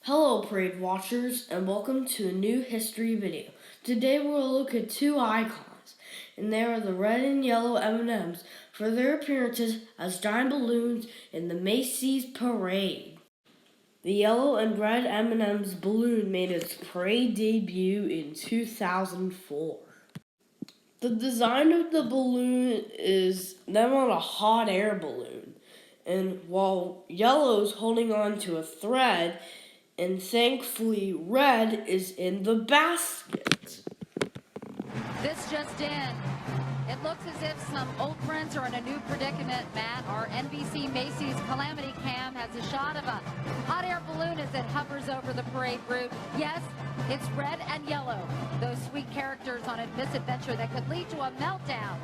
Hello parade watchers and welcome to a new history video. Today we'll look at two icons and they are the red and yellow M&Ms for their appearances as giant balloons in the Macy's parade. The yellow and red M&Ms balloon made its parade debut in 2004. The design of the balloon is them on a hot air balloon, and while yellow's holding on to a thread, and thankfully red is in the basket. This just in. It looks as if some old friends are in a new predicament, Matt. Our NBC Macy's Calamity Cam has a shot of a hot air balloon as it hovers over the parade route. Yes, it's red and yellow, those sweet characters on a misadventure that could lead to a meltdown.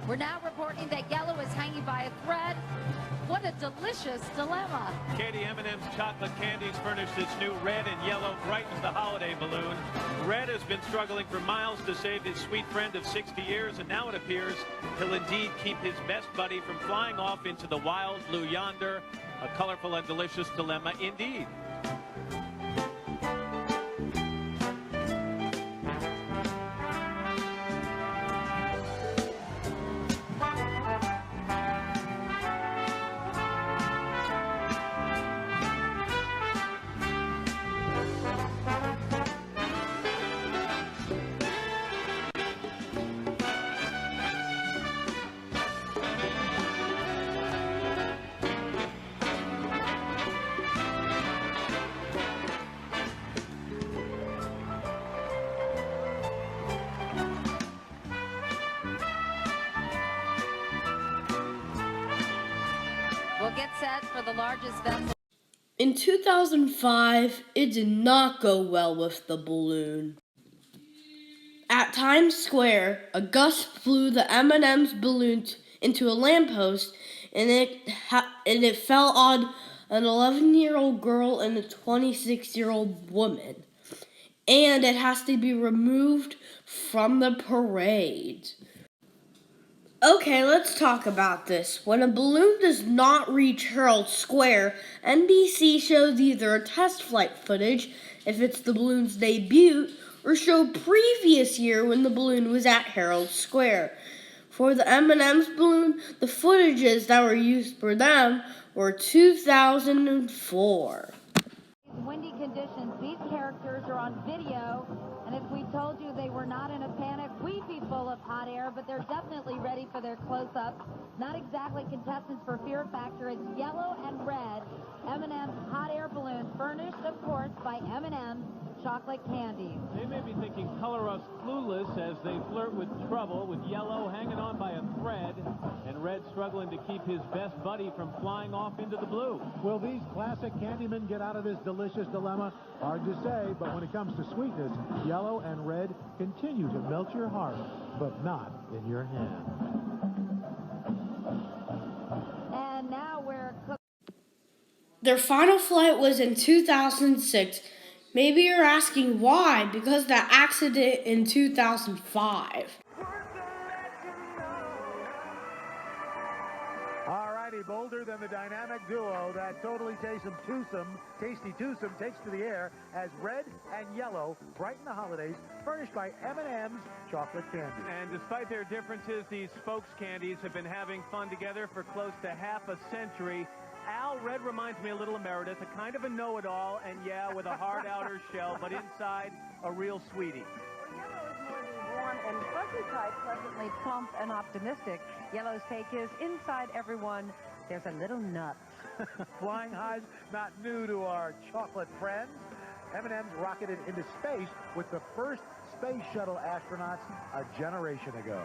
We're now reporting that yellow is hanging by a thread. What a delicious dilemma. Katie, M&M's chocolate candies furnish this new red and yellow brightens the holiday balloon. Red has been struggling for miles to save his sweet friend of 60 years, and now it appears he'll indeed keep his best buddy from flying off into the wild blue yonder. A colorful and delicious dilemma indeed. We'll get set for the largest vessel. In 2005, it did not go well with the balloon. At Times Square, a gust blew the M&M's balloon into a lamppost, and it fell on an 11-year-old girl and a 26-year-old woman. And it has to be removed from the parade. Okay, let's talk about this. When a balloon does not reach Herald Square, NBC shows either a test flight footage, if it's the balloon's debut, or show previous year when the balloon was at Herald Square. For the M&M's balloon, the footages that were used for them were 2004. Windy conditions, these characters are on video, and if we told you they were not in a panic, we'd be full of hot air, but they're definitely ready for their close-ups. Not exactly contestants for fear factor. It's yellow and red M&M's hot air balloon, furnished, of course, by M&M's chocolate candies. They may be thinking color us clueless as they flirt with trouble, with yellow hanging on by a thread and red struggling to keep his best buddy from flying off into the blue. Will these classic candymen get out of this delicious dilemma? Hard to say, but when it comes to sweetness, yellow and red continue to melt your heart, but not in your hand. And now we're cooking. Their final flight was in 2006. Maybe you're asking why, because that accident in 2005. Alrighty, bolder than the dynamic duo that totally tasty twosome takes to the air as red and yellow brighten the holidays, furnished by M&M's chocolate candy. And despite their differences, these spokes candies have been having fun together for close to half a century. Al, red reminds me a little of Meredith, a kind of a know-it-all, and yeah, with a hard outer shell, but inside, a real sweetie. Yellow is more the warm and fuzzy type, pleasantly plump and optimistic. Yellow's take is inside everyone, there's a little nut. Flying highs not new to our chocolate friends. M&M's rocketed into space with the first space shuttle astronauts a generation ago.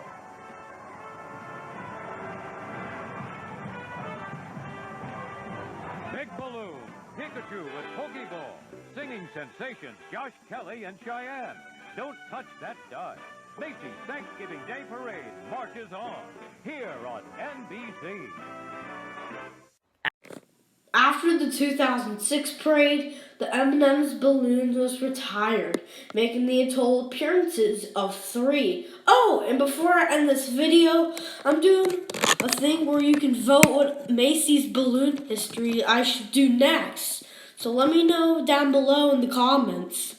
Big Balloon, Pikachu with Pokeball, singing sensations Josh Kelly and Cheyenne. Don't touch that die. Macy's Thanksgiving Day Parade marches on here on NBC. After the 2006 parade, the M&M's balloon was retired, making the total appearances of 3. Oh, and before I end this video, I'm doing a thing where you can vote what Macy's balloon history I should do next. So let me know down below in the comments.